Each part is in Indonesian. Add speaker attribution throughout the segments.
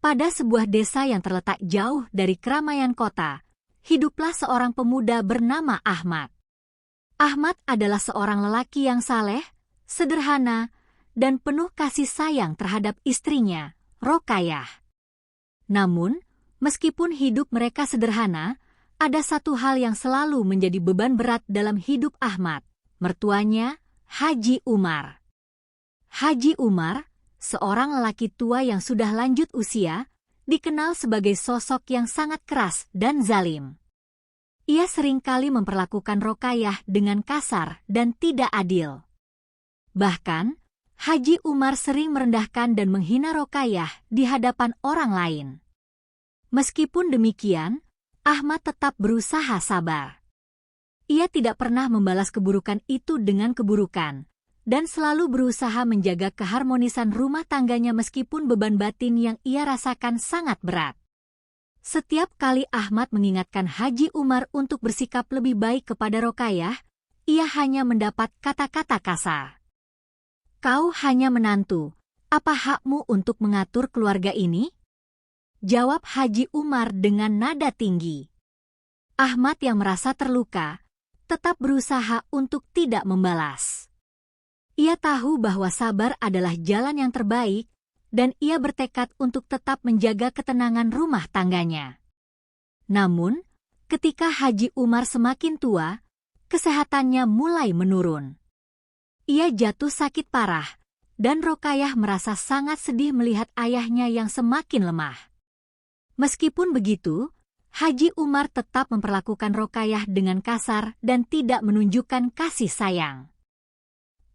Speaker 1: Pada sebuah desa yang terletak jauh dari keramaian kota, hiduplah seorang pemuda bernama Ahmad. Ahmad adalah seorang lelaki yang saleh, sederhana, dan penuh kasih sayang terhadap istrinya, Rokayah. Namun, meskipun hidup mereka sederhana, ada satu hal yang selalu menjadi beban berat dalam hidup Ahmad, mertuanya, Haji Umar. Haji Umar, seorang lelaki tua yang sudah lanjut usia, dikenal sebagai sosok yang sangat keras dan zalim. Ia seringkali memperlakukan Rokayah dengan kasar dan tidak adil. Bahkan, Haji Umar sering merendahkan dan menghina Rokayah di hadapan orang lain. Meskipun demikian, Ahmad tetap berusaha sabar. Ia tidak pernah membalas keburukan itu dengan keburukan, dan selalu berusaha menjaga keharmonisan rumah tangganya meskipun beban batin yang ia rasakan sangat berat. Setiap kali Ahmad mengingatkan Haji Umar untuk bersikap lebih baik kepada Rokayah, ia hanya mendapat kata-kata kasar. "Kau hanya menantu, apa hakmu untuk mengatur keluarga ini?" jawab Haji Umar dengan nada tinggi. Ahmad yang merasa terluka, tetap berusaha untuk tidak membalas. Ia tahu bahwa sabar adalah jalan yang terbaik, dan ia bertekad untuk tetap menjaga ketenangan rumah tangganya. Namun, ketika Haji Umar semakin tua, kesehatannya mulai menurun. Ia jatuh sakit parah, dan Rokayah merasa sangat sedih melihat ayahnya yang semakin lemah. Meskipun begitu, Haji Umar tetap memperlakukan Rokayah dengan kasar dan tidak menunjukkan kasih sayang.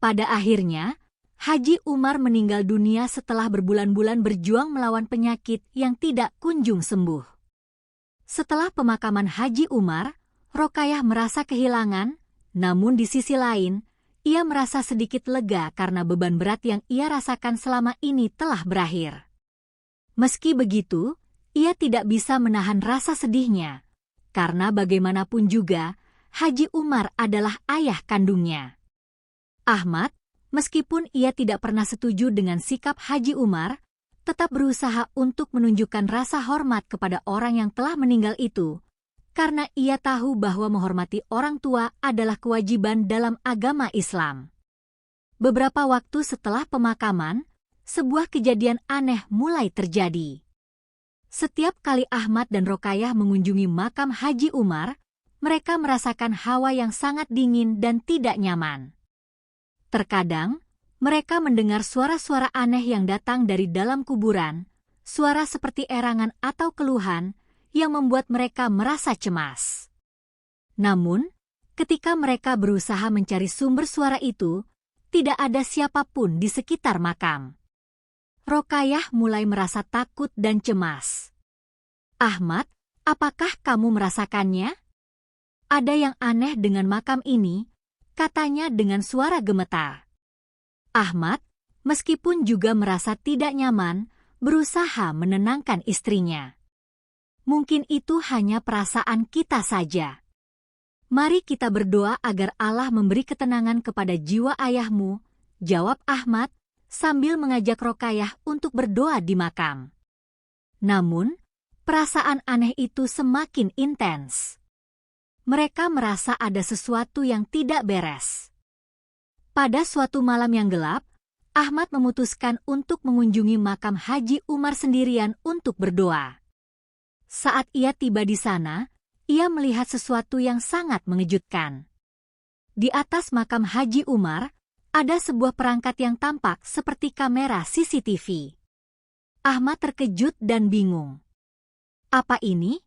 Speaker 1: Pada akhirnya, Haji Umar meninggal dunia setelah berbulan-bulan berjuang melawan penyakit yang tidak kunjung sembuh. Setelah pemakaman Haji Umar, Rokayah merasa kehilangan, namun di sisi lain, ia merasa sedikit lega karena beban berat yang ia rasakan selama ini telah berakhir. Meski begitu, ia tidak bisa menahan rasa sedihnya, karena bagaimanapun juga, Haji Umar adalah ayah kandungnya. Ahmad, meskipun ia tidak pernah setuju dengan sikap Haji Umar, tetap berusaha untuk menunjukkan rasa hormat kepada orang yang telah meninggal itu, karena ia tahu bahwa menghormati orang tua adalah kewajiban dalam agama Islam. Beberapa waktu setelah pemakaman, sebuah kejadian aneh mulai terjadi. Setiap kali Ahmad dan Rokayah mengunjungi makam Haji Umar, mereka merasakan hawa yang sangat dingin dan tidak nyaman. Terkadang, mereka mendengar suara-suara aneh yang datang dari dalam kuburan, suara seperti erangan atau keluhan yang membuat mereka merasa cemas. Namun, ketika mereka berusaha mencari sumber suara itu, tidak ada siapapun di sekitar makam. Rokayah mulai merasa takut dan cemas. "Ahmad, apakah kamu merasakannya? Ada yang aneh dengan makam ini," katanya dengan suara gemetar. Ahmad, meskipun juga merasa tidak nyaman, berusaha menenangkan istrinya. "Mungkin itu hanya perasaan kita saja. Mari kita berdoa agar Allah memberi ketenangan kepada jiwa ayahmu," jawab Ahmad, sambil mengajak Rokayah untuk berdoa di makam. Namun, perasaan aneh itu semakin intens. Mereka merasa ada sesuatu yang tidak beres. Pada suatu malam yang gelap, Ahmad memutuskan untuk mengunjungi makam Haji Umar sendirian untuk berdoa. Saat ia tiba di sana, ia melihat sesuatu yang sangat mengejutkan. Di atas makam Haji Umar, ada sebuah perangkat yang tampak seperti kamera CCTV. Ahmad terkejut dan bingung. "Apa ini?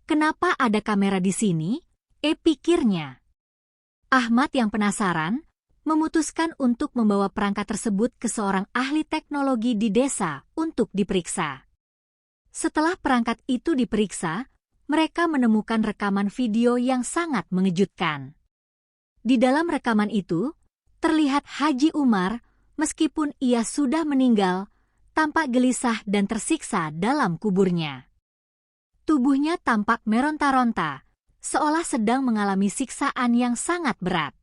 Speaker 1: Kenapa ada kamera di sini?" pikirnya. Ahmad yang penasaran, memutuskan untuk membawa perangkat tersebut ke seorang ahli teknologi di desa untuk diperiksa. Setelah perangkat itu diperiksa, mereka menemukan rekaman video yang sangat mengejutkan. Di dalam rekaman itu, terlihat Haji Umar, meskipun ia sudah meninggal, tampak gelisah dan tersiksa dalam kuburnya. Tubuhnya tampak meronta-ronta, seolah sedang mengalami siksaan yang sangat berat.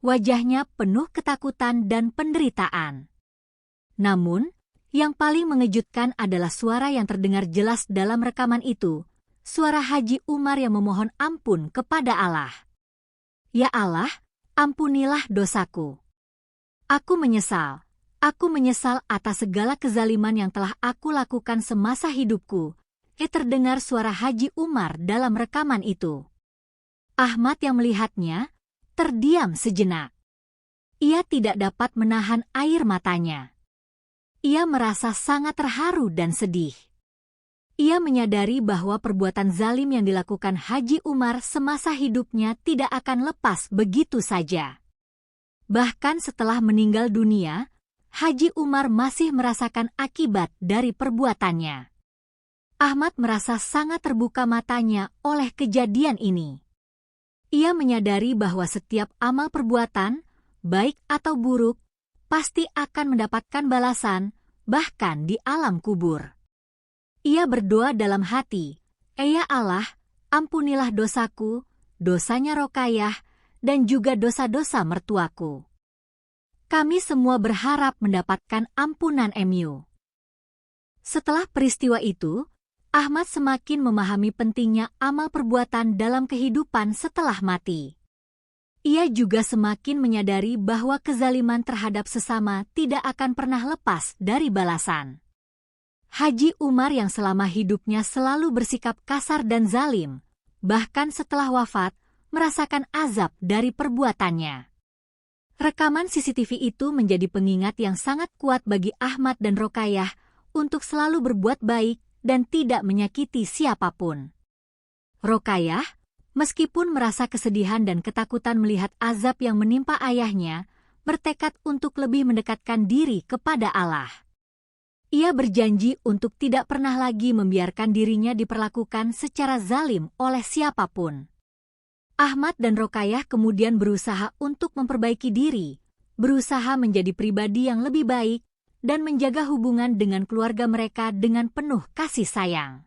Speaker 1: Wajahnya penuh ketakutan dan penderitaan. Namun, Yang paling mengejutkan adalah suara yang terdengar jelas dalam rekaman itu, suara Haji Umar yang memohon ampun kepada Allah. Ya Allah, ampunilah dosaku. Aku menyesal atas segala kezaliman yang telah aku lakukan semasa hidupku. Terdengar suara Haji Umar dalam rekaman itu. Ahmad yang melihatnya, terdiam sejenak. Ia tidak dapat menahan air matanya. Ia merasa sangat terharu dan sedih. Ia menyadari bahwa perbuatan zalim yang dilakukan Haji Umar semasa hidupnya tidak akan lepas begitu saja. Bahkan setelah meninggal dunia, Haji Umar masih merasakan akibat dari perbuatannya. Ahmad merasa sangat terbuka matanya oleh kejadian ini. Ia menyadari bahwa setiap amal perbuatan, baik atau buruk, pasti akan mendapatkan balasan, bahkan di alam kubur. Ia berdoa dalam hati, "Ya Allah, ampunilah dosaku, dosanya Rokayah, dan juga dosa-dosa mertuaku. Kami semua berharap mendapatkan ampunan MU." Setelah peristiwa itu, Ahmad semakin memahami pentingnya amal perbuatan dalam kehidupan setelah mati. Ia juga semakin menyadari bahwa kezaliman terhadap sesama tidak akan pernah lepas dari balasan. Haji Umar yang selama hidupnya selalu bersikap kasar dan zalim, bahkan setelah wafat, merasakan azab dari perbuatannya. Rekaman CCTV itu menjadi pengingat yang sangat kuat bagi Ahmad dan Rokayah untuk selalu berbuat baik dan tidak menyakiti siapapun. Rokayah, meskipun merasa kesedihan dan ketakutan melihat azab yang menimpa ayahnya, bertekad untuk lebih mendekatkan diri kepada Allah. Ia berjanji untuk tidak pernah lagi membiarkan dirinya diperlakukan secara zalim oleh siapapun. Ahmad dan Rokayah kemudian berusaha untuk memperbaiki diri, berusaha menjadi pribadi yang lebih baik, dan menjaga hubungan dengan keluarga mereka dengan penuh kasih sayang.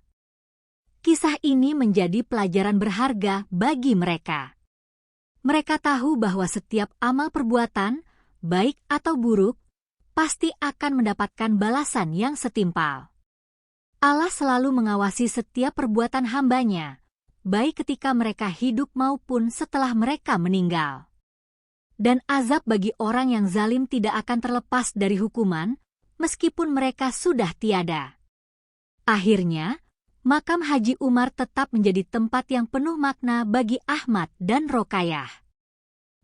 Speaker 1: Kisah ini menjadi pelajaran berharga bagi mereka. Mereka tahu bahwa setiap amal perbuatan, baik atau buruk, pasti akan mendapatkan balasan yang setimpal. Allah selalu mengawasi setiap perbuatan hamba-Nya, baik ketika mereka hidup maupun setelah mereka meninggal. Dan azab bagi orang yang zalim tidak akan terlepas dari hukuman, meskipun mereka sudah tiada. Akhirnya, makam Haji Umar tetap menjadi tempat yang penuh makna bagi Ahmad dan Rokayah.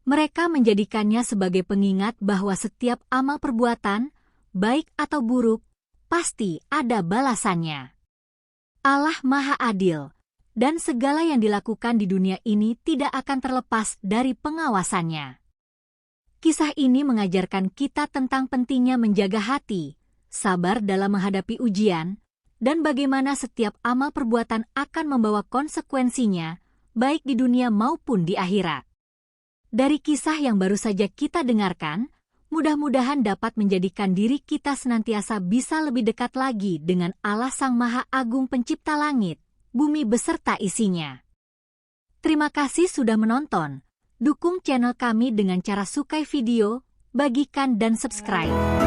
Speaker 1: Mereka menjadikannya sebagai pengingat bahwa setiap amal perbuatan, baik atau buruk, pasti ada balasannya. Allah Maha Adil, dan segala yang dilakukan di dunia ini tidak akan terlepas dari pengawasannya. Kisah ini mengajarkan kita tentang pentingnya menjaga hati, sabar dalam menghadapi ujian, dan bagaimana setiap amal perbuatan akan membawa konsekuensinya, baik di dunia maupun di akhirat. Dari kisah yang baru saja kita dengarkan, mudah-mudahan dapat menjadikan diri kita senantiasa bisa lebih dekat lagi dengan Allah Sang Maha Agung Pencipta langit, bumi beserta isinya. Terima kasih sudah menonton. Dukung channel kami dengan cara sukai video, bagikan dan subscribe.